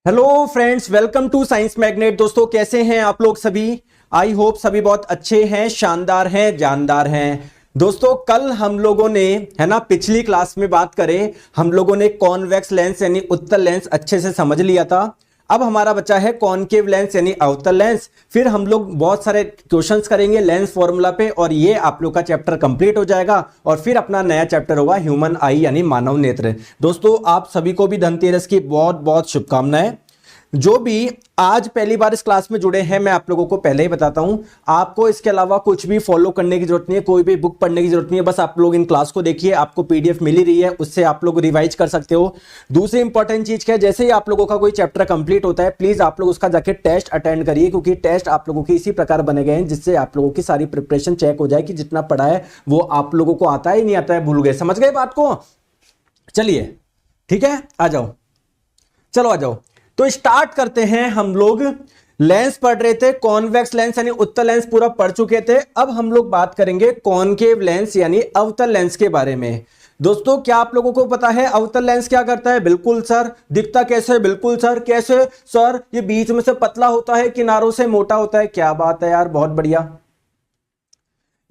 Hello friends, welcome to science magnet. दोस्तों कैसे हैं आप लोग सभी? आई होप सभी बहुत अच्छे हैं, शानदार हैं, जानदार हैं। दोस्तों कल हम लोगों ने है ना पिछली क्लास में बात करें, हम लोगों ने कॉन्वेक्स लेंस यानी उत्तल लेंस अच्छे से समझ लिया था। अब हमारा बचा है कॉनकेव लेंस यानी अवतल लेंस। फिर हम लोग बहुत सारे क्वेश्चंस करेंगे लेंस फॉर्मूला पे और ये आप लोग का चैप्टर कंप्लीट हो जाएगा और फिर अपना नया चैप्टर होगा ह्यूमन आई यानी मानव नेत्र। दोस्तों आप सभी को भी धनतेरस की बहुत बहुत शुभकामनाएं। जो भी आज पहली बार इस क्लास में जुड़े हैं, मैं आप लोगों को पहले ही बताता हूं, आपको इसके अलावा कुछ भी फॉलो करने की जरूरत नहीं है, कोई भी बुक पढ़ने की जरूरत नहीं है। बस आप लोग इन क्लास को देखिए, आपको पीडीएफ मिल ही रही है, उससे आप लोग रिवाइज कर सकते हो। दूसरी इंपॉर्टेंट चीज क्या है, जैसे ही आप लोगों का कोई चैप्टर कंप्लीट होता है, प्लीज आप लोग उसका जाके टेस्ट अटेंड करिए, क्योंकि टेस्ट आप लोगों के इसी प्रकार बने गए हैं जिससे आप लोगों की सारी प्रिपरेशन चेक हो जाए कि जितना पढ़ा है वो आप लोगों को आता है नहीं आता है, भूल गए, समझ गए बात को? चलिए ठीक है, आ जाओ, चलो आ जाओ। तो स्टार्ट करते हैं। हम लोग लेंस पढ़ रहे थे, कॉन्वेक्स लेंस यानी उत्तल लेंस पूरा पढ़ चुके थे। अब हम लोग बात करेंगे कॉनकेव लेंस यानी अवतल लेंस के बारे में। दोस्तों क्या आप लोगों को पता है अवतल लेंस क्या करता है? बिल्कुल सर। दिखता कैसे? बिल्कुल सर। कैसे सर? ये बीच में से पतला होता है, किनारों से मोटा होता है। क्या बात है यार, बहुत बढ़िया।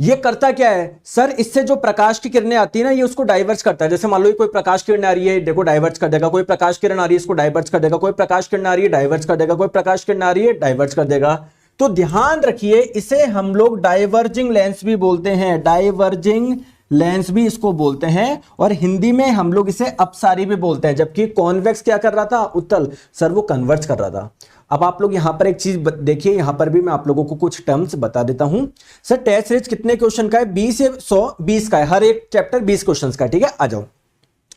ये करता क्या है सर? इससे जो प्रकाश की किरणें आती है ना, ये उसको डाइवर्स करता है। जैसे मान लो कोई प्रकाश किरण आ रही है, देखो डाइवर्स कर देगा। कोई प्रकाश किरण आ रही है, इसको डाइवर्स कर देगा। कोई प्रकाश किरण आ रही है, डाइवर्स कर देगा। कोई प्रकाश किरण आ रही है, डाइवर्स कर देगा। तो ध्यान रखिए, इसे हम लोग डाइवर्जिंग लेंस भी बोलते हैं। डाइवर्जिंग लेंस भी इसको बोलते हैं और हिंदी में हम लोग इसे अपसारी भी बोलते हैं। जबकि कॉन्वेक्स क्या कर रहा था? उत्तल सर वो कन्वर्ज कर रहा था। अब आप लोग यहां पर एक चीज देखिए, यहां पर भी मैं आप लोगों को कुछ टर्म्स बता देता हूं। सर टेस्ट सीरीज कितने क्वेश्चन का है? 20 से 100, 20 का है। हर एक चैप्टर 20 क्वेश्चन का है। ठीक है, आ जाओ।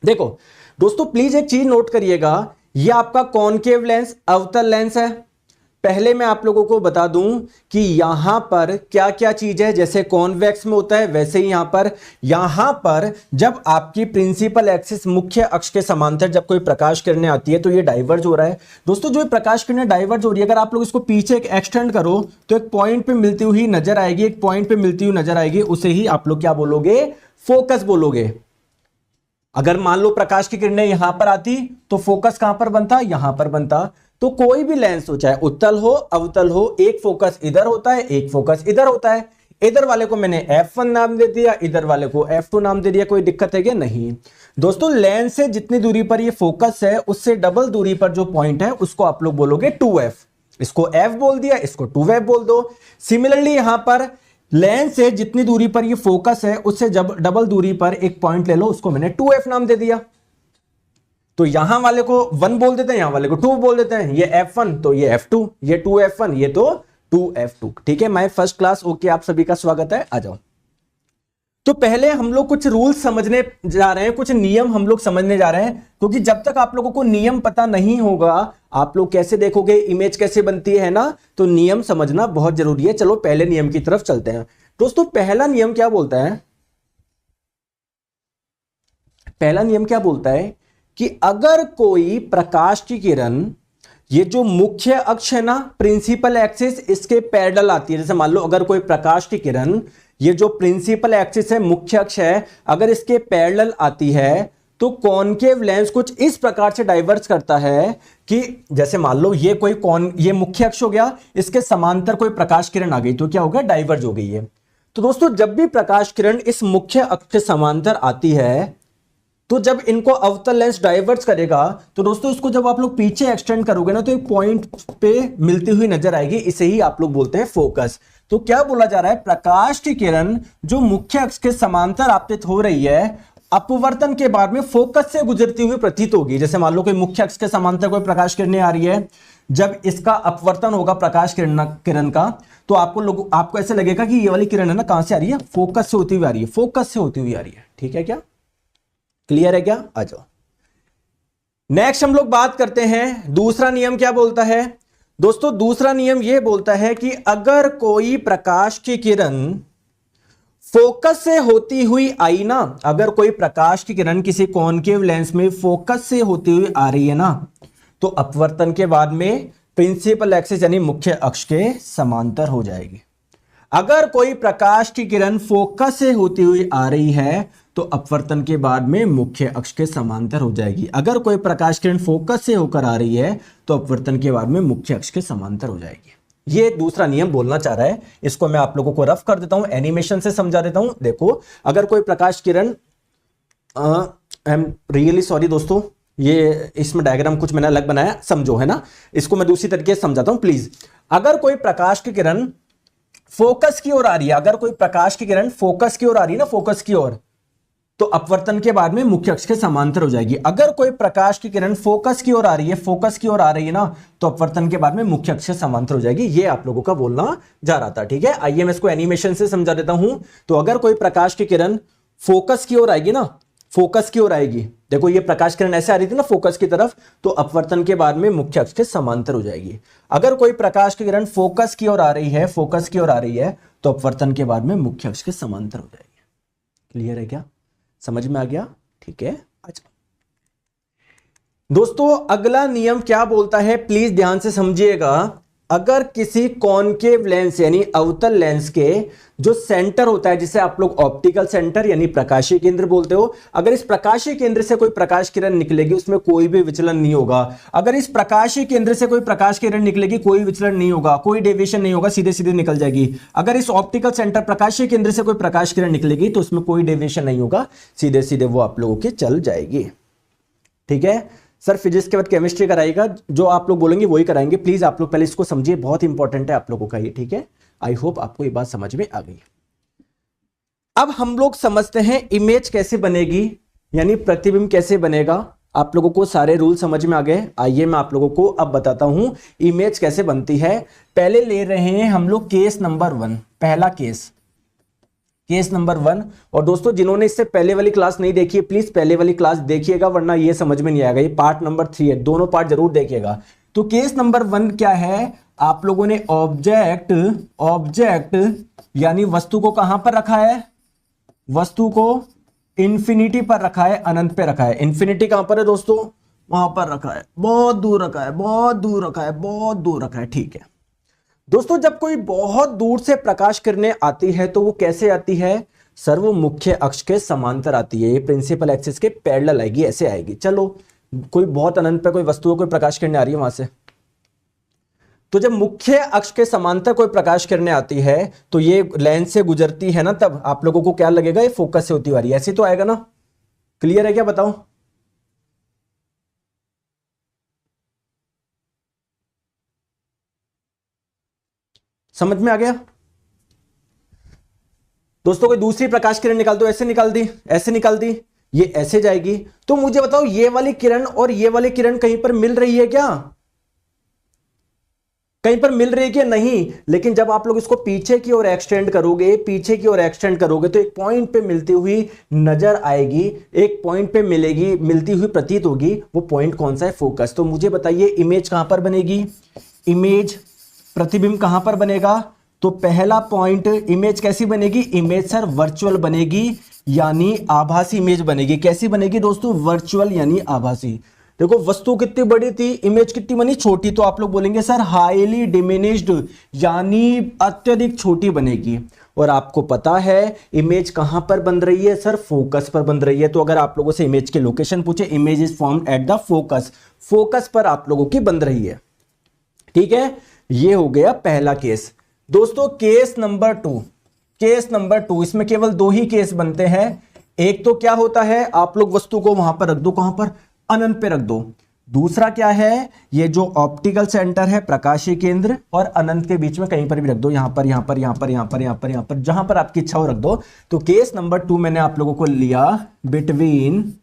देखो दोस्तों प्लीज एक चीज नोट करिएगा, ये आपका कॉनकेव लेंस अवतल लेंस है। पहले मैं आप लोगों को बता दूं कि यहां पर क्या क्या चीज है। जैसे कॉन्वेक्स में होता है वैसे ही यहां पर जब आपकी प्रिंसिपल एक्सिस मुख्य अक्ष के समांतर जब कोई प्रकाश किरणें आती है तो ये डाइवर्ज हो रहा है। दोस्तों जो प्रकाश किरणें डाइवर्ज हो रही है, अगर आप लोग इसको पीछे एक एक्सटेंड करो तो एक पॉइंट पे मिलती हुई नजर आएगी, एक पॉइंट पे मिलती हुई नजर आएगी, उसे ही आप लोग क्या बोलोगे? फोकस बोलोगे। अगर मान लो प्रकाश की किरणें यहां पर आती तो फोकस कहां पर बनता? यहां पर बनता। तो कोई भी लेंस हो, चाहे उत्तल हो अवतल हो, एक फोकस इधर होता है, एक फोकस इधर होता है। इधर वाले को मैंने F1 नाम दे दिया, इधर वाले को F2 नाम दे दिया। कोई दिक्कत है क्या? नहीं। दोस्तों लेंस से जितनी दूरी पर ये फोकस है उससे डबल दूरी पर जो पॉइंट है उसको आप लोग बोलोगे 2F। इसको F बोल दिया, इसको 2F बोल दो। सिमिलरली यहां पर लेंस से जितनी दूरी पर ये फोकस है उससे जब डबल दूरी पर एक पॉइंट ले लो, उसको मैंने 2F नाम दे दिया। तो यहां वाले को 1 बोल देते हैं, यहां वाले को 2 बोल देते हैं। ये F1 तो ये F2, ये 2F1 ये तो 2F2। ठीक है, माय फर्स्ट क्लास ओके, आप सभी का स्वागत है, आ जाओ। तो पहले हम लोग कुछ रूल्स समझने जा रहे हैं, कुछ नियम हम लोग समझने जा रहे हैं, क्योंकि जब तक आप लोगों को नियम पता नहीं होगा आप लोग कैसे देखोगे, इमेज कैसे बनती है ना, तो नियम समझना बहुत जरूरी है। चलो पहले नियम की तरफ चलते हैं। दोस्तों पहला नियम क्या बोलता है? पहला नियम क्या बोलता है कि अगर कोई प्रकाश की किरण, ये जो मुख्य अक्ष है ना प्रिंसिपल एक्सिस, इसके पैरेलल आती है। जैसे मान लो अगर कोई प्रकाश की किरण, ये जो प्रिंसिपल एक्सिस है मुख्य अक्ष है, अगर इसके पैरेलल आती है तो कॉनकेव लेंस कुछ इस प्रकार से डाइवर्ज करता है कि जैसे मान लो ये मुख्य अक्ष हो गया, इसके समांतर कोई प्रकाश किरण आ गई तो क्या होगा? डाइवर्ज हो गई है। तो दोस्तों जब भी प्रकाश किरण इस मुख्य अक्ष के समांतर आती है तो जब इनको अवतल लेंस डाइवर्ज करेगा तो दोस्तों इसको जब आप लोग पीछे एक्सटेंड करोगे ना तो एक पॉइंट पे मिलती हुई नजर आएगी, इसे ही आप लोग बोलते हैं फोकस। तो क्या बोला जा रहा है? प्रकाश की किरण जो मुख्य अक्ष के समांतर आपतित हो रही है, अपवर्तन के बाद में फोकस से गुजरती हुई प्रतीत होगी। जैसे मान लो कोई मुख्य अक्ष के समांतर कोई प्रकाश किरणें आ रही है, जब इसका अपवर्तन होगा प्रकाश किरण का तो आपको ऐसे लगेगा कि ये वाली किरण है ना कहां से आ रही है? फोकस से होती हुई आ रही है, फोकस से होती हुई आ रही है। ठीक है क्या? क्लियर है क्या? आ जाओ। नेक्स्ट हम लोग बात करते हैं दूसरा नियम क्या बोलता है। दोस्तों दूसरा नियम यह बोलता है कि अगर कोई प्रकाश की किरण फोकस से होती हुई आई ना, अगर कोई प्रकाश की किरण किसी कॉनकेव लेंस में फोकस से होती हुई आ रही है ना, तो अपवर्तन के बाद में प्रिंसिपल एक्सिस यानी मुख्य अक्ष के समांतर हो जाएगी। अगर कोई प्रकाश की किरण फोकस से होती हुई आ रही है तो अपवर्तन के बाद में मुख्य अक्ष के समांतर हो जाएगी। अगर कोई प्रकाश किरण फोकस से होकर आ रही है तो अपवर्तन के बाद में मुख्य अक्ष के समांतर हो जाएगी। ये दूसरा नियम बोलना चाह रहा है, इसको मैं आप लोगों को रफ कर देता हूं, एनिमेशन से समझा देता हूं। देखो, अगर कोई प्रकाश किरण, आई एम रियली सॉरी दोस्तों, ये इसमें डायग्राम कुछ मैंने अलग बनाया, समझो, है ना। इसको मैं दूसरी तरीके से समझाता हूं प्लीज। अगर कोई प्रकाश की किरण फोकस की ओर आ रही है, अगर कोई प्रकाश की किरण फोकस की ओर आ रही है ना, फोकस की ओर, तो अपवर्तन के बाद में मुख्य अक्ष के समांतर हो जाएगी। अगर कोई प्रकाश की किरण फोकस की ओर आ रही है, फोकस की ओर आ रही है ना, तो अपवर्तन के बाद में मुख्य अक्ष से समांतर हो जाएगी। ये आप लोगों का बोलना जा रहा था, ठीक है। आइए मैं इसको एनिमेशन से समझा देता हूं। तो अगर कोई प्रकाश की किरण फोकस की ओर आएगी ना, फोकस की ओर आएगी, देखो ये प्रकाश किरण ऐसे आ रही थी ना फोकस की तरफ, तो अपवर्तन के बाद में मुख्य अक्ष के समांतर हो जाएगी। अगर कोई प्रकाश की किरण फोकस की ओर आ रही है, फोकस की ओर आ रही है, तो अपवर्तन के बाद में मुख्य अक्ष के समांतर हो जाएगी। क्लियर है क्या? समझ में आ गया? ठीक है। अच्छा दोस्तों, अगला नियम क्या बोलता है, प्लीज ध्यान से समझिएगा। अगर किसी कॉनकेव लेंस यानी अवतल लेंस के जो सेंटर होता है, जिसे आप लोग ऑप्टिकल सेंटर यानी प्रकाशीय केंद्र बोलते हो, अगर इस प्रकाशीय केंद्र से कोई प्रकाश किरण निकलेगी उसमें कोई भी विचलन नहीं होगा। अगर इस प्रकाशीय केंद्र से कोई प्रकाश किरण निकलेगी कोई विचलन नहीं होगा, कोई डेविएशन नहीं होगा, सीधे सीधे निकल जाएगी। अगर इस ऑप्टिकल सेंटर प्रकाशीय केंद्र से कोई प्रकाश किरण निकलेगी तो उसमें कोई डेविएशन नहीं होगा, सीधे सीधे वो आप लोगों की चल जाएगी। ठीक है सर, फिजिक्स के बाद केमिस्ट्री कराएगा, जो आप लोग बोलेंगे वही कराएंगे। प्लीज आप लोग पहले इसको समझिए, बहुत इंपॉर्टेंट है आप लोगों का ये, ठीक है। आई होप आपको ये बात समझ में आ गई। अब हम लोग समझते हैं इमेज कैसे बनेगी, यानी प्रतिबिंब कैसे बनेगा। आप लोगों को सारे रूल समझ में आ गए। आइए मैं आप लोगों को अब बताता हूं इमेज कैसे बनती है। पहले ले रहे हैं हम लोग केस नंबर 1, पहला केस नंबर 1। और दोस्तों जिन्होंने इससे पहले वाली क्लास नहीं देखी है प्लीज पहले वाली क्लास देखिएगा, वरना ये समझ में नहीं आएगा। ये पार्ट नंबर 3 है, दोनों पार्ट जरूर देखिएगा। तो केस नंबर 1 क्या है, आप लोगों ने ऑब्जेक्ट यानी वस्तु को कहां पर रखा है, वस्तु को इंफिनिटी पर रखा है, अनंत पे रखा है। इंफिनिटी कहां पर है दोस्तों, वहां पर रखा है, बहुत दूर रखा है, बहुत दूर रखा है, बहुत दूर रखा है। ठीक है दोस्तों, जब कोई बहुत दूर से प्रकाश किरणें आती है तो वो कैसे आती है, सर्व मुख्य अक्ष के समांतर आती है। ये प्रिंसिपल एक्सिस के पैरेलल आएगी, ऐसे आएगी। चलो कोई बहुत अनंत पे कोई वस्तु, कोई प्रकाश किरणें आ रही है वहां से, तो जब मुख्य अक्ष के समांतर कोई प्रकाश किरणें आती है तो ये लेंस से गुजरती है ना, तब आप लोगों को क्या लगेगा, ये फोकस से होती हुई आ रही है, ऐसे तो आएगा ना। क्लियर है क्या, बताओ। समझ में आ गया दोस्तों। कोई दूसरी प्रकाश किरण निकाल दो, ऐसे निकाल दी, ऐसे निकाल दी, ये ऐसे जाएगी। तो मुझे बताओ ये वाली किरण और ये वाली किरण कहीं पर मिल रही है क्या, कहीं पर मिल रही है क्या, नहीं। लेकिन जब आप लोग इसको पीछे की ओर एक्सटेंड करोगे, पीछे की ओर एक्सटेंड करोगे तो एक पॉइंट पे मिलती हुई नजर आएगी, एक पॉइंट पे मिलेगी, मिलती हुई प्रतीत होगी। वो पॉइंट कौन सा है, फोकस। तो मुझे बताइए इमेज कहां पर बनेगी, इमेज प्रतिबिंब कहां पर बनेगा। तो पहला पॉइंट, इमेज कैसी बनेगी, इमेज सर वर्चुअल बनेगी, यानी आभासी इमेज बनेगी। कैसी बनेगी दोस्तों, वर्चुअल यानी आभासी। देखो वस्तु कितनी बड़ी थी, इमेज कितनी बनी, छोटी। तो आप लोग बोलेंगे सर हाईली डिमिनिश्ड, यानी अत्यधिक छोटी बनेगी। और आपको पता है इमेज कहां पर बन रही है, सर फोकस पर बन रही है। तो अगर आप लोगों से इमेज के लोकेशन पूछे, image is formed at the focus, focus पर आप लोगों की बन रही है। ठीक है, ये हो गया पहला केस। दोस्तों केस नंबर 2, इसमें केवल 2 ही केस बनते हैं। एक तो क्या होता है, आप लोग वस्तु को वहां पर रख दो, कहां पर, अनंत पे रख दो। दूसरा क्या है, ये जो ऑप्टिकल सेंटर है प्रकाशीय केंद्र और अनंत के बीच में कहीं पर भी रख दो, यहां पर, यहां पर, यहां पर, यहां पर, यहां पर, यहां पर, जहां पर आपकी इच्छा हो रख दो। तो केस नंबर 2 मैंने आप लोगों को लिया between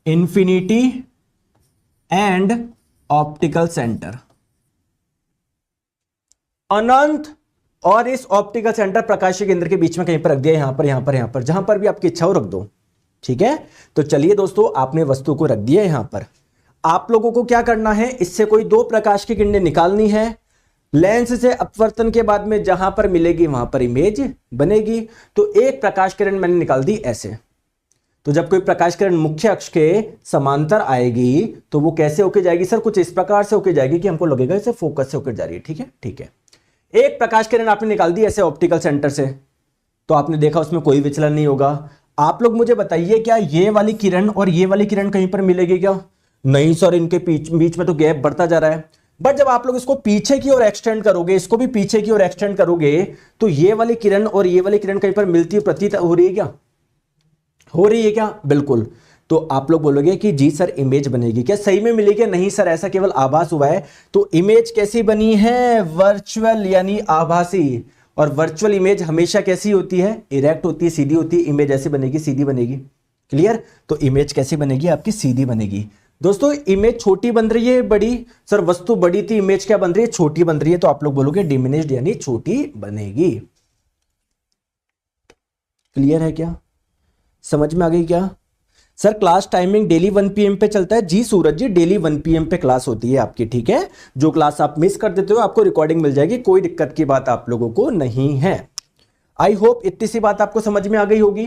infinity and optical centre. अनंत और इस ऑप्टिकल सेंटर प्रकाशीय केंद्र के बीच में कहीं पर रख दिया, यहां पर, यहां पर, यहां पर, जहां पर भी आपकी इच्छा हो रख दो। ठीक है, तो चलिए दोस्तों, आपने वस्तु को रख दिया यहां पर। आप लोगों को क्या करना है, इससे कोई 2 प्रकाश की किरणें निकालनी है। लेंस से अपवर्तन के बाद में जहां पर मिलेगी वहां पर इमेज बनेगी। तो एक प्रकाश किरण मैंने निकाल दी ऐसे। तो जब कोई प्रकाश किरण मुख्य अक्ष के समांतर आएगी तो वो कैसे होके जाएगी, सर कुछ इस प्रकार से होके जाएगी कि हमको लगेगा इसे फोकस से होकर जा रही है। ठीक है, ठीक है। एक प्रकाश किरण आपने निकाल दी ऐसे ऑप्टिकल सेंटर से, तो आपने देखा उसमें कोई विचलन नहीं होगा। आप लोग मुझे बताइए क्या ये वाली किरण और ये वाली किरण कहीं पर मिलेगी क्या? नहीं सर, इनके बीच में तो गैप बढ़ता जा रहा है। बट जब आप लोग इसको पीछे की ओर एक्सटेंड करोगे, इसको भी पीछे की ओर एक्सटेंड करोगे, तो ये वाली किरण और ये वाली किरण कहीं पर मिलती प्रतीत हो रही है क्या? हो रही है क्या? बिल्कुल। तो आप लोग बोलोगे कि जी सर इमेज बनेगी क्या? सही में मिलेगी? नहीं सर, ऐसा केवल आभास हुआ है। तो इमेज कैसी बनी है? वर्चुअल यानी आभासी। और वर्चुअल इमेज हमेशा कैसी होती है? इरेक्ट होती है, सीधी होती है। इमेज ऐसी बनेगी, सीधी बनेगी। क्लियर? तो इमेज कैसी बनेगी आपकी? सीधी बनेगी। दोस्तों इमेज छोटी बन रही है बड़ी? सर वस्तु बड़ी थी, इमेज क्या बन रही है? छोटी बन रही है। तो आप लोग बोलोगे डिमिनिश्ड यानी छोटी बनेगी। क्लियर है क्या? समझ में आ गई क्या? Sir class timing daily 1 PM पे चलता है। जी सूरज जी, डेली 1 PM पे क्लास होती है आपकी, ठीक है। जो क्लास आप मिस कर देते हो आपको रिकॉर्डिंग मिल जाएगी, कोई दिक्कत की बात आप लोगों को नहीं है। आई होप इतनी सी बात आपको समझ में आ गई होगी।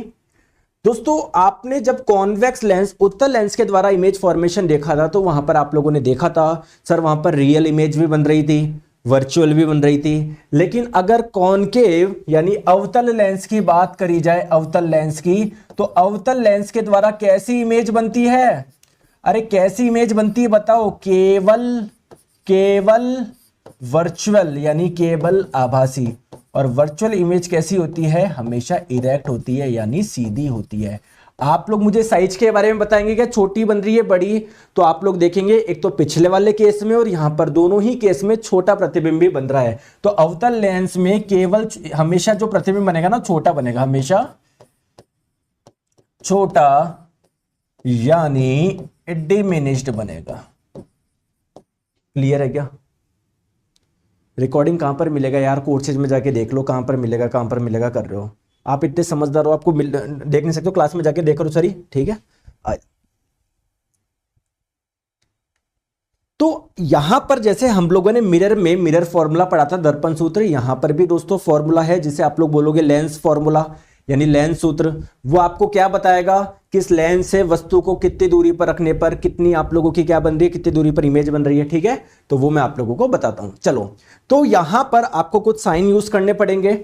दोस्तों आपने जब कॉन्वेक्स लेंस, उत्तल लेंस के द्वारा इमेज फॉर्मेशन देखा था, तो वहां पर आप लोगों ने देखा था सर वहां पर रियल इमेज भी बन रही थी, वर्चुअल भी बन रही थी। लेकिन अगर कॉनकेव यानी अवतल लेंस की बात करी जाए, अवतल लेंस की, तो अवतल लेंस के द्वारा कैसी इमेज बनती है? अरे कैसी इमेज बनती है बताओ? केवल वर्चुअल यानी केवल आभासी। और वर्चुअल इमेज कैसी होती है? हमेशा इरेक्ट होती है यानी सीधी होती है। आप लोग मुझे साइज के बारे में बताएंगे क्या? छोटी बन रही है बड़ी? तो आप लोग देखेंगे एक तो पिछले वाले केस में और यहां पर दोनों ही केस में छोटा प्रतिबिंब भी बन रहा है। तो अवतल लेंस में केवल हमेशा जो प्रतिबिंब बनेगा ना, छोटा बनेगा, हमेशा छोटा यानी डिमिनिश्ड बनेगा। क्लियर है क्या? रिकॉर्डिंग कहां पर मिलेगा यार? कोर्सेज में जाके देख लो कहां पर मिलेगा, कहां पर मिलेगा कर रहे हो आप। इतने समझदार हो, आपको देख नहीं सकते हो, क्लास में जाके देख करो सर, ठीक है। तो यहां पर जैसे हम लोगों ने मिरर में मिरर फॉर्मूला पढ़ा था, दर्पण सूत्र, यहां पर भी दोस्तों फॉर्मूला है जिसे आप लोग बोलोगे लेंस फॉर्मूला यानी लेंस सूत्र। वो आपको क्या बताएगा? किस लेंस से वस्तु को कितनी दूरी पर रखने पर कितनी आप लोगों की क्या बन रही है, कितनी दूरी पर इमेज बन रही है, ठीक है। तो वो मैं आप लोगों को बताता हूं। चलो, तो यहां पर आपको कुछ साइन यूज करने पड़ेंगे,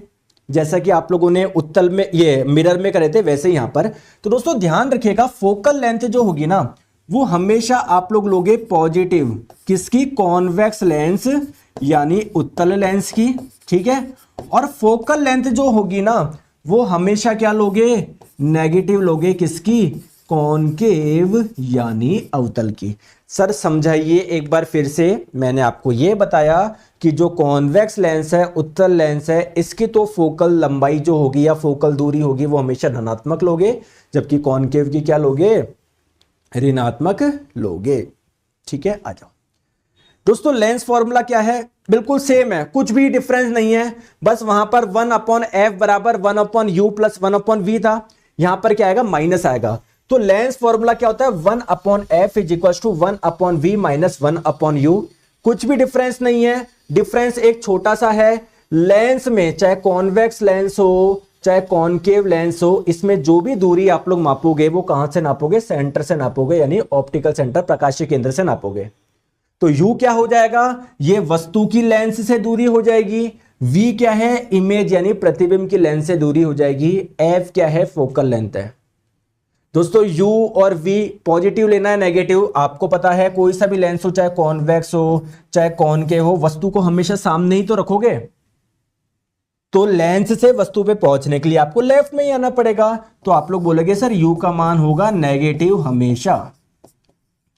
जैसा कि आप लोगों ने उत्तल में ये मिरर में करे थे वैसे यहां पर। तो दोस्तों ध्यान रखिएगा, फोकल लेंथ जो होगी ना, वो हमेशा आप लोग लोगे पॉजिटिव। किसकी? कॉन्वेक्स लेंस यानी उत्तल लेंस की, ठीक है। और फोकल लेंथ जो होगी ना, वो हमेशा क्या लोगे? नेगेटिव लोगे। किसकी? कॉनकेव यानी अवतल की। सर समझाइए एक बार फिर से। मैंने आपको यह बताया कि जो कॉन्वेक्स लेंस है, उत्तल लेंस है, इसकी तो फोकल लंबाई जो होगी या फोकल दूरी होगी वो हमेशा धनात्मक लोगे, जबकि कॉनकेव की क्या लोगे? ऋणात्मक लोगे, ठीक है। आ जाओ दोस्तों, लेंस फॉर्मूला क्या है? बिल्कुल सेम है, कुछ भी डिफरेंस नहीं है। बस वहां पर 1/f बराबर 1/u प्लस 1/v था, यहां पर क्या आएगा? माइनस आएगा। तो लेंस फॉर्मूला क्या होता है? 1/f is equal to 1/v minus 1/u। कुछ भी डिफरेंस नहीं है, डिफरेंस एक छोटा सा है। लेंस में चाहे कॉन्वेक्स लेंस हो चाहे कॉनकेव लेंस हो, इसमें जो भी दूरी आप लोग मापोगे वो कहां से नापोगे? सेंटर से नापोगे, यानी ऑप्टिकल सेंटर, प्रकाशीय केंद्र से नापोगे। तो u क्या हो जाएगा? ये वस्तु की लेंस से दूरी हो जाएगी। v क्या है? इमेज यानी प्रतिबिंब की लेंस से दूरी हो जाएगी। f क्या है? फोकल लेंथ है। दोस्तों u और v पॉजिटिव लेना है नेगेटिव? आपको पता है कोई सा भी लेंस हो, चाहे कॉन्वेक्स हो चाहे कॉनकेव हो, वस्तु को हमेशा सामने ही तो रखोगे। तो लेंस से वस्तु पे पहुंचने के लिए आपको लेफ्ट में ही आना पड़ेगा। तो आप लोग बोलोगे सर u का मान होगा नेगेटिव हमेशा।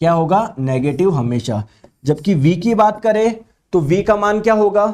क्या होगा? नेगेटिव हमेशा। जबकि v की बात करें तो v का मान क्या होगा?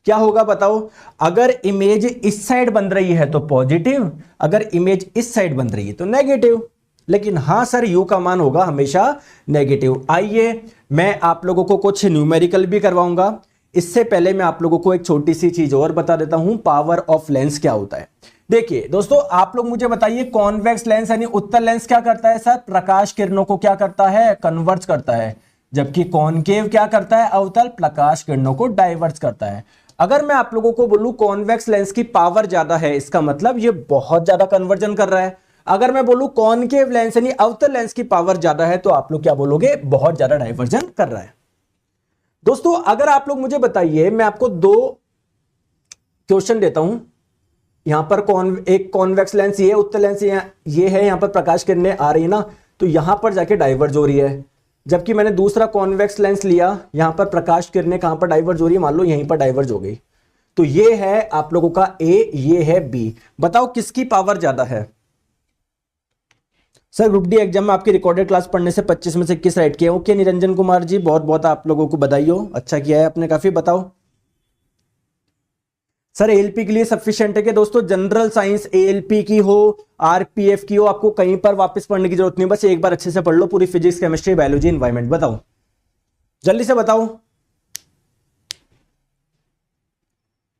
क्या होगा बताओ? अगर इमेज इस साइड बन रही है तो पॉजिटिव, अगर इमेज इस साइड बन रही है तो नेगेटिव। लेकिन हां सर u का मान होगा हमेशा नेगेटिव। आइए मैं आप लोगों को कुछ न्यूमेरिकल भी करवाऊंगा। इससे पहले मैं आप लोगों को एक छोटी सी चीज और बता देता हूं, पावर ऑफ लेंस क्या होता है। देखिए दोस्तों, आप लोग मुझे बताइए, कॉन्वेक्स लेंस यानी उत्तल लेंस क्या करता है? सर प्रकाश किरणों को क्या करता है? कन्वर्ज करता है। जबकि कॉनकेव क्या करता है? अवतल प्रकाश किरणों को डाइवर्ट करता है। अगर मैं आप लोगों को बोलूं कॉन्वेक्स लेंस की पावर ज्यादा है, इसका मतलब ये बहुत ज्यादा कन्वर्जन कर रहा है। अगर मैं बोलूं कॉनकेव लेंस यानी अवतल लेंस की पावर ज्यादा है, तो आप लोग क्या बोलोगे? बहुत ज्यादा डाइवर्जन कर रहा है। दोस्तों अगर आप लोग मुझे बताइए, मैं आपको दो क्वेश्चन देता हूं, यहां पर एक कॉन्वेक्स लेंस ये है, उत्तल लेंस ये है, यहां पर प्रकाश किरणें आ रही है ना, तो यहां पर जाके डाइवर्ज हो रही है। जबकि मैंने दूसरा कॉन्वेक्स लेंस लिया, यहां पर प्रकाश किरणें कहां पर डाइवर्ज हो रही है, मान लो यहीं पर डाइवर्ज हो गई। तो ये है आप लोगों का ए, ये है बी। बताओ किसकी पावर ज्यादा है? सर ग्रुप डी एग्जाम में आपकी रिकॉर्डेड क्लास पढ़ने से 25 में से 21 राइट किए। ओके निरंजन कुमार जी, बहुत बहुत आप लोगों को बधाई हो, अच्छा किया है आपने काफी। बताओ सर एएलपी के लिए सफिशिएंट है कि दोस्तों जनरल साइंस एएलपी की हो, आरपीएफ की हो, आपको कहीं पर वापस पढ़ने की जरूरत नहीं, बस एक बार अच्छे से पढ़ लो पूरी फिजिक्स केमिस्ट्री बायोलॉजी एनवायरमेंट। बताओ जल्दी से बताओ।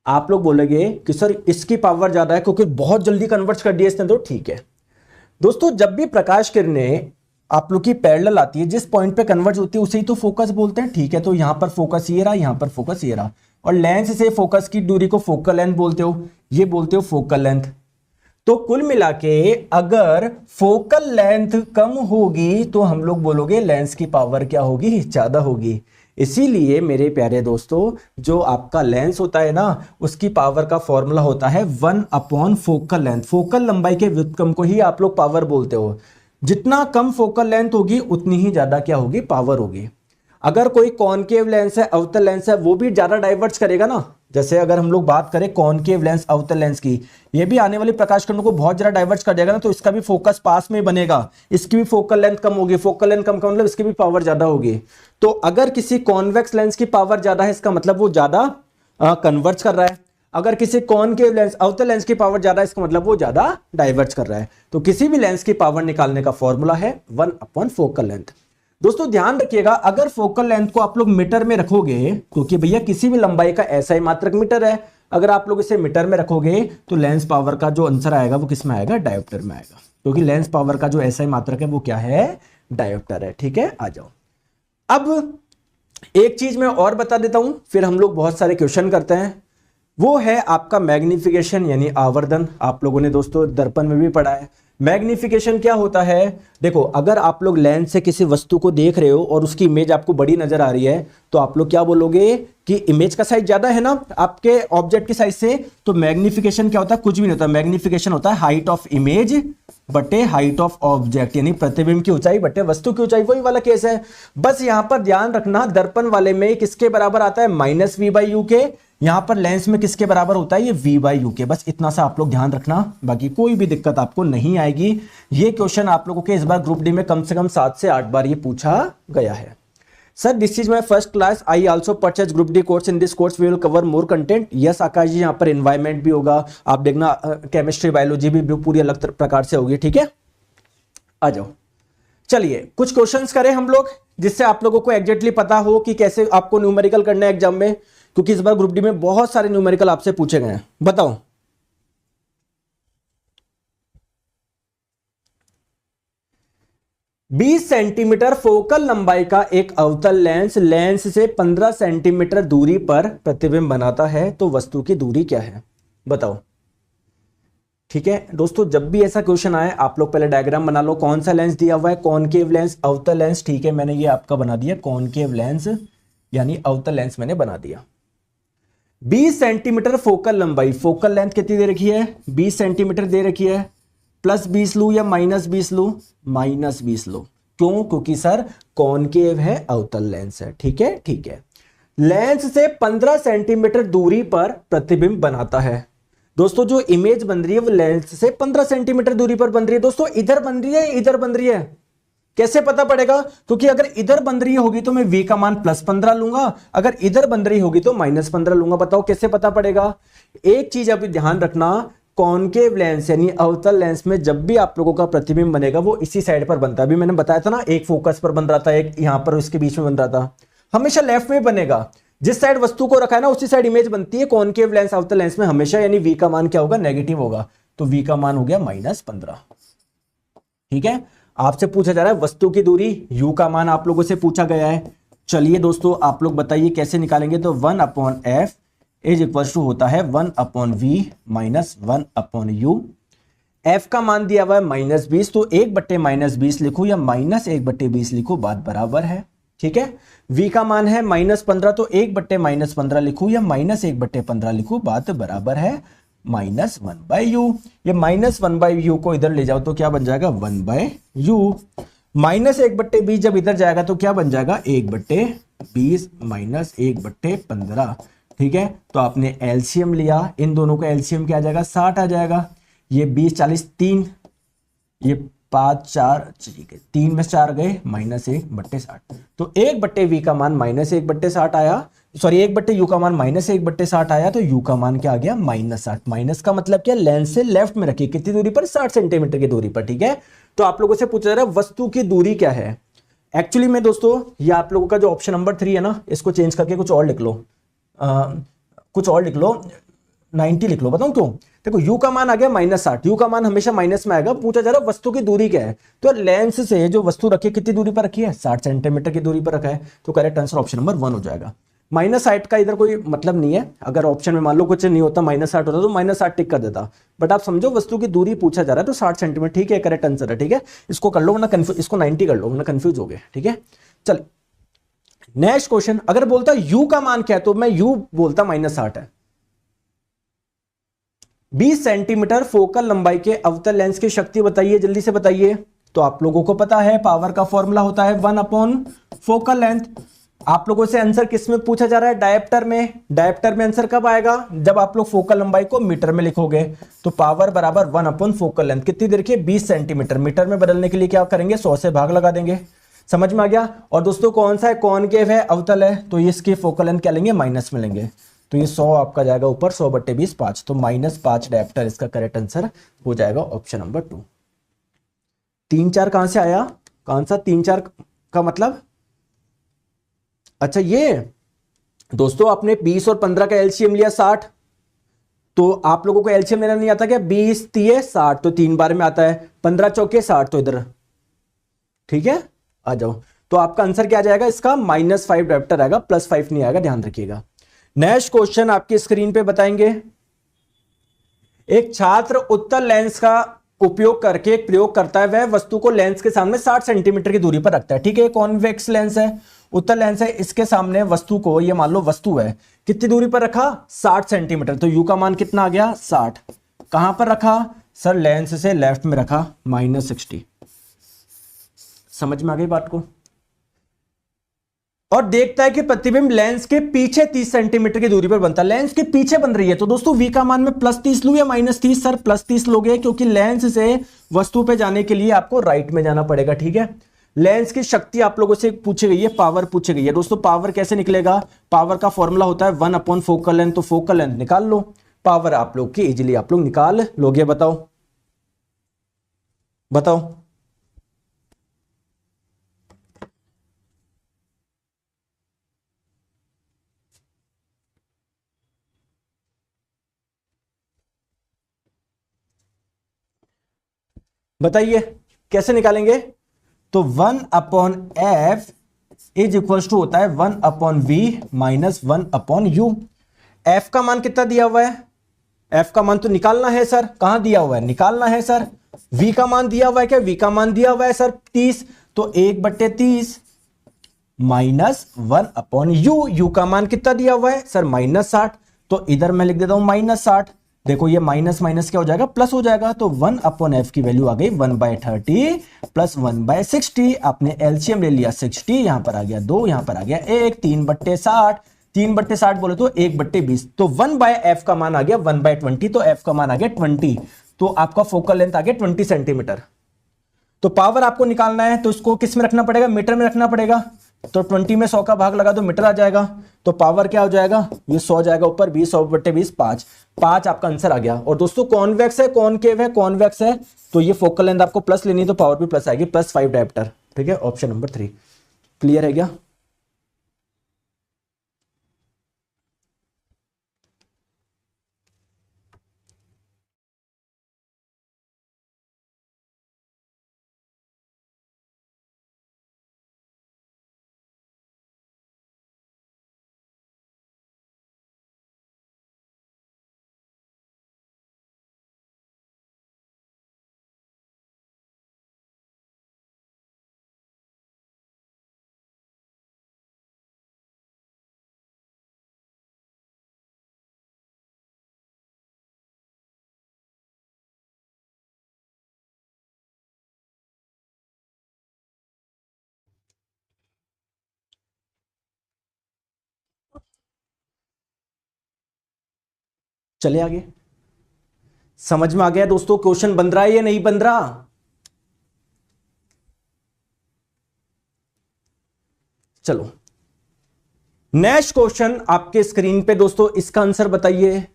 आप लोग बोलेंगे कि सर इसकी पावर ज्यादा है क्योंकि बहुत जल्दी कन्वर्ट कर दिया इसने, तो ठीक है दोस्तों, जब भी प्रकाश किरणें आप लोग की पैरेलल आती है, जिस पॉइंट पे कन्वर्ज होती है उसे ही तो फोकस बोलते हैं, ठीक है। तो यहां पर फोकस ये रहा, यहां पर फोकस ये रहा, और लेंस से फोकस की दूरी को फोकल लेंथ बोलते हो, ये बोलते हो फोकल लेंथ। तो कुल मिला के अगर फोकल लेंथ कम होगी तो हम लोग बोलोगे लेंस की पावर क्या होगी, ज्यादा होगी। इसीलिए मेरे प्यारे दोस्तों, जो आपका लेंस होता है ना, उसकी पावर का फॉर्मूला होता है 1 फोकल लेंथ। फोकल लंबाई के व्युत्क्रम को ही आप लोग पावर बोलते हो। जितना कम फोकल लेंथ होगी उतनी ही ज्यादा क्या होगी, पावर होगी। अगर कोई कॉनकेव लेंस है, अवतल लेंस है, वो भी ज्यादा डाइवर्ज करेगा ना। जैसे अगर हम लोग बात करें कॉनकेव लेंस, अवतल लेंस की, ये भी आने वाली प्रकाश किरणों को बहुत ज्यादा डाइवर्ज कर देगा ना, तो इसका भी फोकस पास में बनेगा, इसकी भी फोकल लेंथ कम होगी। फोकल लेंथ कम का मतलब इसकी भी पावर ज्यादा होगी। तो अगर किसी कॉन्वेक्स लेंस की पावर ज्यादा है, इसका मतलब वो ज्यादा कन्वर्ज कर रहा है। अगर किसी कॉनकेव लेंस, अवतल लेंस की पावर ज्यादा है, इसका मतलब वो ज्यादा डाइवर्ज कर रहा है। तो किसी भी लेंस की पावर निकालने का फॉर्मूला है 1 फोकल लेंथ। दोस्तों ध्यान रखिएगा, अगर फोकल लेंथ को आप लोग मीटर में रखोगे, क्योंकि भैया किसी भी लंबाई का ऐसा ही मात्रक मीटर है, अगर आप लोग इसे मीटर में रखोगे तो लेंस पावर का जो आंसर आएगा वो किस में आएगा, डायोप्टर में आएगा। क्योंकि लेंस पावर का जो ऐसा ही मात्रक है वो क्या है, डायोप्टर है। ठीक है, आ जाओ। अब एक चीज मैं और बता देता हूं, फिर हम लोग बहुत सारे क्वेश्चन करते हैं। वो है आपका मैग्निफिकेशन यानी आवर्धन। आप लोगों ने दोस्तों दर्पण में भी पढ़ा है। मैग्निफिकेशन क्या होता है? देखो, अगर आप लोग लेंस से किसी वस्तु को देख रहे हो और उसकी इमेज आपको बड़ी नजर आ रही है, तो आप लोग क्या बोलोगे कि इमेज का साइज ज्यादा है ना आपके ऑब्जेक्ट के साइज से। तो मैग्निफिकेशन क्या होता है? कुछ भी नहीं होता। मैग्निफिकेशन होता है हाइट ऑफ इमेज बटे हाइट ऑफ ऑब्जेक्ट, यानी प्रतिबिंब की ऊंचाई बटे वस्तु की ऊंचाई। वही वाला केस है। बस यहां पर ध्यान रखना, दर्पण वाले में किसके बराबर आता है, -v/u के। यहां पर लेंस में किसके बराबर होता है, ये v/u के। बस इतना सा आप लोग ध्यान रखना, बाकी कोई भी दिक्कत आपको नहीं आएगी। ये क्वेश्चन आप लोगों के इस बार ग्रुप डी में कम से कम 7 से 8 बार ये पूछा गया है। Sir this is my first class, I also purchase group D course, in this course we will cover more content. Yes Akash ji, यहाँ पर एनवायरमेंट भी होगा, आप देखना केमिस्ट्री बायोलॉजी भी पूरी अलग प्रकार से होगी। ठीक है, आ जाओ। चलिए कुछ क्वेश्चंस करें हम लोग, जिससे आप लोगों को एग्जैक्टली पता हो कि कैसे आपको न्यूमेरिकल करना है एग्जाम में, क्योंकि इस बार ग्रुप डी में बहुत सारे न्यूमेरिकल आपसे पूछे गए हैं। बताओ। बीस सेंटीमीटर फोकल लंबाई का एक अवतल लेंस से 15 सेंटीमीटर दूरी पर प्रतिबिंब बनाता है, तो वस्तु की दूरी क्या है? बताओ। ठीक है दोस्तों, जब भी ऐसा क्वेश्चन आए आप लोग पहले डायग्राम बना लो। कौन सा लेंस दिया हुआ है, कॉनकेव लेंस, अवतल लेंस। ठीक है, मैंने ये आपका बना दिया कॉनकेव लेंस यानी अवतल लेंस मैंने बना दिया। 20 सेंटीमीटर फोकल लंबाई, फोकल लेंथ कितनी दे रखी है, 20 सेंटीमीटर दे रखी है। +20 लू या -20 लू, -20 लू। क्यों? क्योंकि सर कॉनकेव है, अवतल लेंस है। ठीक है, ठीक है। लेंस से 15 सेंटीमीटर दूरी पर प्रतिबिंब बनाता है। दोस्तों जो इमेज बन रही है वो लेंस से 15 सेंटीमीटर दूरी पर बन रही है। दोस्तों इधर बन रही है, इधर बन रही है, कैसे पता पड़ेगा? क्योंकि अगर इधर बन रही होगी तो मैं v का मान +15 लूंगा, अगर इधर बन रही होगी तो -15 लूंगा। बताओ कैसे पता पड़ेगा? एक चीज अभी ध्यान रखना, कॉनकेव लेंस यानी अवतल लेंस में जब भी आप लोगों का प्रतिबिंब बनेगा वो इसी साइड पर बनता है। अभी मैंने बताया था ना, एक फोकस पर बन रहा था, एक यहां पर इसके बीच में बन रहा था। हमेशा लेफ्ट में बनेगा, जिस साइड वस्तु को रखा है ना उसी साइड इमेज बनती है। कॉनकेव लेंस अवतल लेंस में हमेशा, यानी v का मान क्या होगा, नेगेटिव होगा। तो v का मान हो गया -15। ठीक है, आपसे पूछा जा रहा है वस्तु की दूरी, u का मान आप लोगों से पूछा गया है। चलिए दोस्तों आप लोग बताइए कैसे निकालेंगे। तो 1/f इज इक्वल टू होता है 1/v माइनस 1/u। f का मान दिया हुआ है -20, तो 1/-20 लिखो या -1/20 लिखो, बात बराबर है। ठीक है। v का मान है -15, तो 1/-15 लिखूं या -1/15 लिखूं, बात बराबर है -1/u। ये -1/u को इधर ले जाओ तो क्या बन जाएगा 1/u। -1/20 जब इधर जाएगा तो क्या बन जाएगा 1/20 -1/15। ठीक है, तो आपने एलसीएम लिया, इन दोनों का एलसीएम क्या आ जाएगा 60 आ जाएगा। ये 20 40 3, ये 5 4, ठीक है 3 में 4 गए -1/60। तो 1/v का मान -1/60 आया, सॉरी 1/u का मान -1/60 आया, तो u का मान क्या आ गया -60। माइनस का मतलब क्या, लेंस से लेफ्ट में रखिए, कितनी दूरी पर 60 सेंटीमीटर की दूरी पर। ठीक है, तो आप लोगों से पूछा जा रहा है वस्तु की दूरी क्या है। एक्चुअली में दोस्तों ये आप लोगों का जो ऑप्शन नंबर 3 है ना, इसको चेंज करके कुछ और लिख लो, कुछ और लिख लो, 90 लिख लो। बताऊं क्यों, देखो u का मान आ गया -60, u का मान हमेशा माइनस में आएगा। पूछा जा रहा है वस्तु की दूरी क्या है, तो लेंस से जो वस्तु रखी है कितनी दूरी पर रखी है 60 सेंटीमीटर की दूरी पर रखा है, तो करेक्ट आंसर ऑप्शन नंबर 1 हो जाएगा। -60 का इधर कोई मतलब नहीं है, अगर ऑप्शन में मान लो कुछ नहीं होता -60 होता तो -60 टिक कर देता, बट आप समझो वस्तु की दूरी पूछा जा रहा है तो 60 सेंटीमीटर, ठीक है करेक्ट आंसर है। ठीक है, इसको कर लो वरना कंफ्यूज, इसको 90 कर लो वरना कंफ्यूज हो गए। ठीक है, चल नेक्स्ट क्वेश्चन, अगर बोलता u का मान क्या है तो मैं u बोलता -60 है। 20 सेंटीमीटर फोकल लंबाई के अवतल लेंस की शक्ति बताइए, जल्दी से बताइए। तो आप लोगों को पता है पावर का फॉर्मूला होता है 1/फोकल लेंथ। आप लोगों से आंसर किस में पूछा जा रहा है, डायप्टर में। डायप्टर में आंसर कब आएगा, जब आप लोग फोकल लंबाई को मीटर में लिखोगे। तो पावर बराबर 1/फोकल लेंथ, कितनी देर की 20 सेंटीमीटर। मीटर में बदलने के लिए क्या करेंगे 100 से भाग लगा देंगे। समझ में आ गया। और दोस्तों कौन सा है, कॉनकेव है, अवतल है, तो इसकी फोकल लेंथ क्या लेंगे माइनस में लेंगे। तो ये 100 आपका जाएगा ऊपर, 100/20 5, तो -5 डायप्टर इसका करेक्ट आंसर हो जाएगा ऑप्शन नंबर 2। 3 4 कहां से आया, कौन सा 3 4 का मतलब, अच्छा ये दोस्तों आपने 20 और 15 का एलसीएम लिया 60, तो आप लोगों को एलसीएम लेना नहीं आता क्या, 20 3 60 तो 3 बार में आता है, 15 चौके 60 तो इधर। ठीक है, आ जाओ। तो आपका आंसर क्या आ जाएगा इसका -5 डायप्टर आएगा, +5 नहीं आएगा, ध्यान रखिएगा। नेक्स्ट क्वेश्चन आपकी स्क्रीन पे बताएंगे। एक छात्र उत्तल लेंस का उपयोग करके एक प्रयोग करता है, वह वस्तु को लेंस के सामने 60 सेंटीमीटर की दूरी पर रखता है। ठीक है, कॉन्वेक्स लेंस है, उत्तल लेंस है, इसके सामने वस्तु को, ये मान लो वस्तु है, कितनी दूरी पर रखा 60 सेंटीमीटर। तो यू का मान कितना आ गया 60। कहां पर रखा सर, लेंस से लेफ्ट में रखा -60। समझ में आ गई बात को। और देखता है कि प्रतिबिंब लेंस के पीछे 30 सेंटीमीटर की दूरी पर बनता है, लेंस के पीछे बन रही है। तो दोस्तों v का मान में +30 लूं या -30, सर +30 लोगे, क्योंकि लेंस से वस्तु पे जाने के लिए आपको राइट में जाना पड़ेगा। ठीक है, लेंस की शक्ति आप लोगों से पूछी गई है, पावर पूछी गई है। दोस्तों पावर कैसे निकलेगा, पावर का फॉर्मूला होता है 1/फोकल लेंथ, तो फोकल लेंथ निकाल लो, पावर आप लोग की इजिली आप लोग निकाल लोगे। बताओ बताओ, बताइए कैसे निकालेंगे। तो 1/f इज इक्वल टू होता है 1/v माइनस 1/u। f का मान कितना दिया हुआ है, f का मान तो निकालना है सर, कहां दिया हुआ है निकालना है सर। v का मान दिया हुआ है क्या, v का मान दिया हुआ है सर 30, तो 1/30 माइनस 1/u। u का मान कितना दिया हुआ है सर -60, तो इधर मैं लिख देता हूं -60। देखो ये माइनस माइनस क्या हो जाएगा प्लस हो जाएगा, तो 1/f की वैल्यू आ गई 1/30 प्लस 1/60। आपने एलसीएम ले लिया 60, यहां पर आ गया 2, यहां पर आ गया 1, 3/60, 3/60 बोले तो 1/20, तो 1/f का मान आ गया 1/20, तो f का मान आ गया 20, तो आपका फोकल लेंथ आ गया 20 सेंटीमीटर। तो पावर आपको निकालना है तो इसको किस में रखना पड़ेगा, मीटर में रखना पड़ेगा। तो 20 में 100 का भाग लगा तो मीटर आ जाएगा, तो पावर क्या हो जाएगा, ये 100 जाएगा ऊपर, 20 100/20 5, 5 आपका आंसर आ गया। और दोस्तों कॉन्वेक्स है, कॉनकेव है, कॉन्वेक्स है, तो ये फोकल लेंथ आपको प्लस लेनी है, तो पावर भी प्लस आएगी, +5 डायप्टर। ठीक है, ऑप्शन नंबर 3 क्लियर है क्या। चले आगे। समझ में आ गया दोस्तों क्वेश्चन बन रहा है या नहीं बन रहा? चलो नेक्स्ट क्वेश्चन आपके स्क्रीन पे दोस्तों, इसका आंसर बताइए।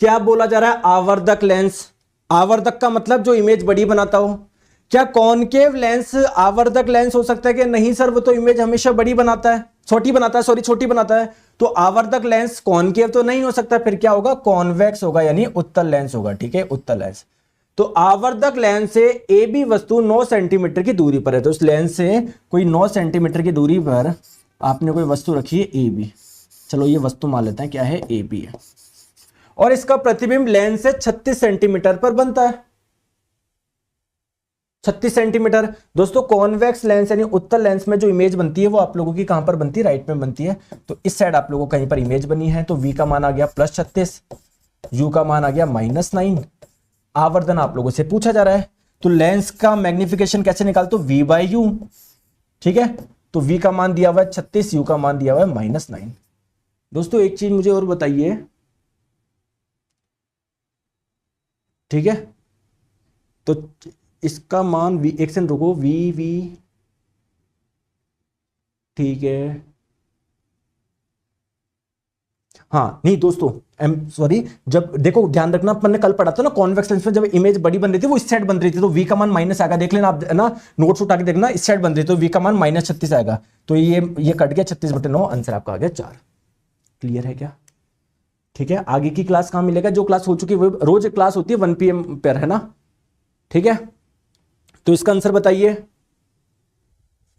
क्या बोला जा रहा है? आवर्धक लेंस। आवर्धक का मतलब जो इमेज बड़ी बनाता हो। क्या कॉनकेव लेंस आवर्धक लेंस हो सकता है कि नहीं सर? वो तो इमेज हमेशा बड़ी बनाता है, छोटी बनाता है, सॉरी छोटी बनाता है। तो आवर्धक लेंस कॉनकेव तो नहीं हो सकता, फिर क्या होगा? कॉन्वेक्स होगा, यानी उत्तल लेंस होगा। ठीक है, उत्तल लेंस। तो आवर्धक लेंस से ए बी वस्तु 9 सेंटीमीटर की दूरी पर है। तो इस लेंस से कोई 9 सेंटीमीटर की दूरी पर आपने कोई वस्तु रखी है ए बी। चलो ये वस्तु मान लेते हैं क्या है, ए बी है। और इसका प्रतिबिंब लेंस से 36 सेंटीमीटर पर बनता है। 36 सेंटीमीटर। दोस्तों कॉन्वेक्स लेंस यानी उत्तल लेंस में जो इमेज बनती है वो आप लोगों की कहां पर बनती है? राइट में बनती है। तो इस साइड आप लोगों को कहीं पर इमेज बनी है। तो v का मान आ गया +36, u का मान आ गया -9। आवर्धन आप लोगों से पूछा जा रहा है, तो लेंस का मैग्निफिकेशन कैसे निकालते हो? v/u। ठीक है, तो v का मान दिया हुआ है 36, u का मान दिया हुआ है -9। दोस्तों एक चीज मुझे और बताइए, ठीक है, तो इसका मान v, एक सेकंड रुको, v, ठीक है, हाँ नहीं दोस्तों, सॉरी, जब देखो ध्यान रखना, अपन ने कल पढ़ा था ना कॉन्वेक्स लेंस में जब इमेज बड़ी बन रही थी वो इस साइड बन रही थी, तो v का मान माइनस आएगा। देख लेना आप ना, नोट्स उठा के देखना, इस साइड बन रही, तो v का मान -36 आएगा। तो ये कट गया, 36/9, आंसर आपका आ गया 4। क्लियर है क्या? ठीक है, आगे की क्लास कहां मिलेगा? जो क्लास हो चुकी है वो रोज क्लास होती है 1 PM पर, है ना? ठीक है, तो इसका आंसर बताइए।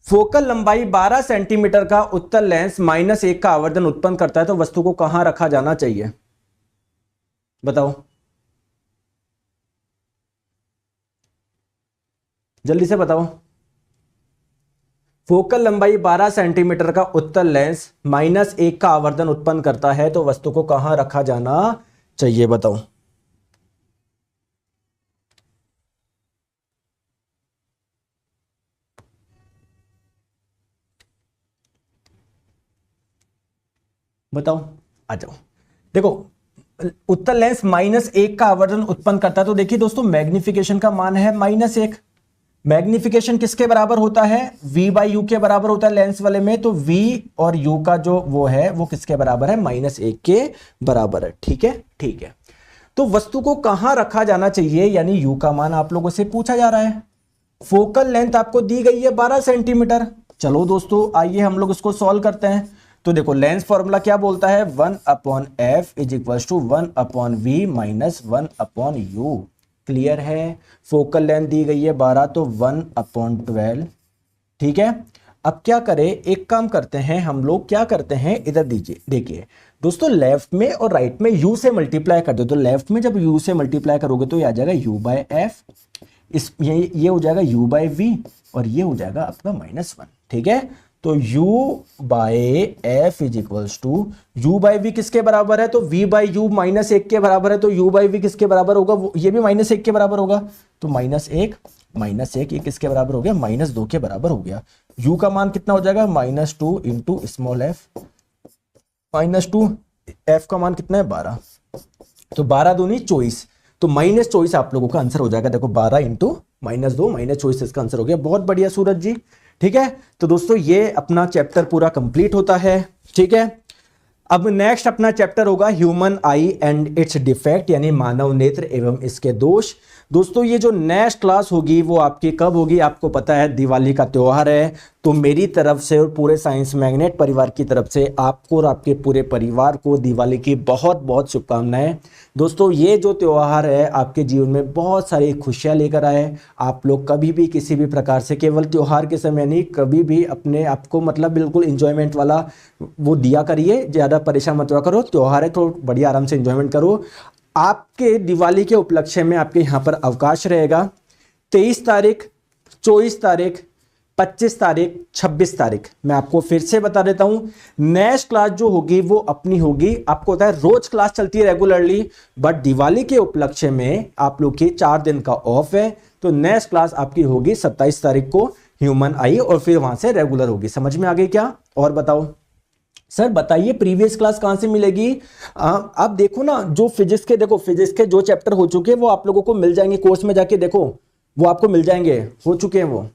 फोकल लंबाई 12 सेंटीमीटर का उत्तल लेंस -1 का आवर्धन उत्पन्न करता है, तो वस्तु को कहां रखा जाना चाहिए? बताओ जल्दी से बताओ। फोकल लंबाई 12 सेंटीमीटर का उत्तल लेंस -1 का आवर्धन उत्पन्न करता है, तो वस्तु को कहां रखा जाना चाहिए? बताओ। बताओ, आ जाओ। देखो उत्तल लेंस -1 का आवर्धन उत्पन्न करता है, तो देखिए दोस्तों मैग्निफिकेशन का मान है -1। मैग्निफिकेशन किसके बराबर होता है? v/u के बराबर होता है लेंस वाले में। तो v और u का जो वो है वो किसके बराबर है? -1 के बराबर है। ठीक है, ठीक है। तो वस्तु को कहां रखा जाना चाहिए, यानी u का मान आप लोगों से पूछा जा रहा है। फोकल लेंथ आपको दी गई है 12 सेंटीमीटर। चलो दोस्तों आइए हम लोग इसको सॉल्व करते हैं। तो देखो लेंस फॉर्मूला क्या बोलता है? 1/f = 1/v - 1/u। क्लियर है? फोकल लेंथ दी गई है 12, तो 1/12। ठीक है, अब क्या करें, एक काम करते हैं हम लोग, क्या करते हैं, इधर दीजिए, देखिए दोस्तों लेफ्ट में और राइट में u से मल्टीप्लाई कर दो। तो लेफ्ट में जब u से मल्टीप्लाई करोगे तो ये आ जाएगा u/f, ये हो जाएगा u/v, और ये हो जाएगा आपका -1। ठीक है, तो u/f = u/v किसके बराबर है? तो v/u -1 के बराबर है, तो u/v किसके बराबर होगा? ये भी -1 के बराबर होगा। तो -1 ये किसके बराबर हो गया? -2 के बराबर हो गया। u का मान कितना हो जाएगा? -2 × स्मॉल f, -2, f का मान कितना है? 12, तो 12 दूनी 24, तो -24 आप लोगों का आंसर हो जाएगा। देखो 12 × -2 -24 इसका आंसर हो गया। बहुत बढ़िया सूरज जी। ठीक है, तो दोस्तों ये अपना चैप्टर पूरा कंप्लीट होता है। ठीक है, अब नेक्स्ट अपना चैप्टर होगा human I and it's defect, यानी मानव नेत्र एवं इसके दोष। दोस्तों ये जो नेक्स्ट क्लास होगी वो आपकी कब होगी? आपको पता है दिवाली का त्योहार है, तो मेरी तरफ से और पूरे साइंस मैग्नेट परिवार की तरफ से आपको और आपके पूरे परिवार को दिवाली की बहुत बहुत शुभकामनाएं। दोस्तों ये जो त्योहार है आपके जीवन में बहुत सारी खुशियां लेकर आए। आप लोग कभी भी किसी भी प्रकार से, केवल त्योहार के समय नहीं, कभी भी अपने आप को मतलब बिल्कुल इंजॉयमेंट वाला वो दिया करिए, ज़्यादा परेशान मत हुआ करो। त्योहार है तो बढ़िया आराम से इंजॉयमेंट करो। आपके दिवाली के उपलक्ष्य में आपके यहाँ पर अवकाश रहेगा 23 तारीख, 24 तारीख, 25 तारीख, 26 तारीख। मैं आपको फिर से बता देता हूं, नेक्स्ट क्लास जो होगी वो अपनी होगी, आपको होता है रोज क्लास चलती है रेगुलरली, बट दिवाली के उपलक्ष्य में आप लोग की 4 दिन का ऑफ है। तो नेक्स्ट क्लास आपकी होगी 27 तारीख को ह्यूमन आई, और फिर वहां से रेगुलर होगी। समझ में आ गई क्या? और बताओ। सर बताइए प्रीवियस क्लास कहां से मिलेगी? आप देखो ना, जो फिजिक्स के जो चैप्टर हो चुके हैं वो आप लोगों को मिल जाएंगे, कोर्स में जाके देखो वो आपको मिल जाएंगे, हो चुके हैं वो।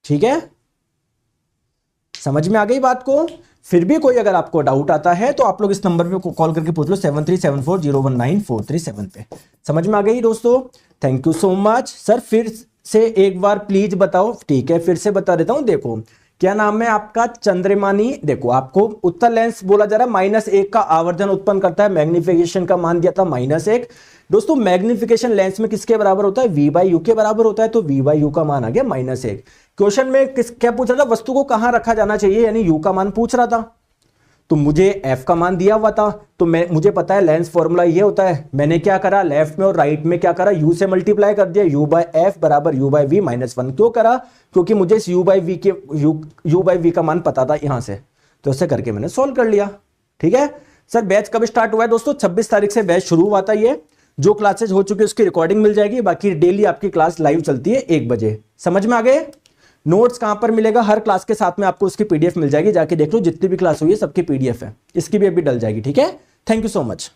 ठीक है, समझ में आ गई बात को? फिर भी कोई अगर आपको डाउट आता है तो आप लोग इस नंबर पे कॉल करके पूछ लो, 7374019437 पे। समझ में आ गई दोस्तों? Thank you so much. Sir फिर से एक बार प्लीज बताओ। ठीक है, फिर से बता देता हूं। देखो क्या नाम है आपका? चंद्रमानी। देखो आपको उत्तर लेंस बोला जा रहा है -1 का आवर्धन उत्पन्न करता है, मैग्निफिकेशन का मान दिया था -1। दोस्तों मैग्निफिकेशन लेंस में किसके बराबर होता है? v/u के बराबर होता है, तो v/u का मान आ गया -1। क्वेश्चन में क्या पूछ रहा था? वस्तु को कहां रखा जाना चाहिए, यानी u का मान पूछ रहा था, तो मुझे f का मान दिया हुआ था, तो मुझे पता है लेंस फॉर्मूला ये होता है। मैंने क्या करा, लेफ्ट में और राइट में क्या करा, u से मल्टीप्लाई कर दिया, u/f बराबर u/v -1। क्यों करा? क्योंकि मुझे इस u/v का मान पता था यहां से, तो ऐसे करके मैंने सोल्व कर लिया। ठीक है सर, बैच कब स्टार्ट हुआ है दोस्तों? 26 तारीख से बैच शुरू हुआ था। ये जो क्लासेज हो चुकी है उसकी रिकॉर्डिंग मिल जाएगी, बाकी डेली आपकी क्लास लाइव चलती है 1 बजे। समझ में आ गए? नोट्स कहां पर मिलेगा? हर क्लास के साथ में आपको उसकी पीडीएफ मिल जाएगी, जाके देख लो, जितनी भी क्लास हुई है सबकी पीडीएफ है, इसकी भी अभी डल जाएगी। ठीक है, थैंक यू सो मच।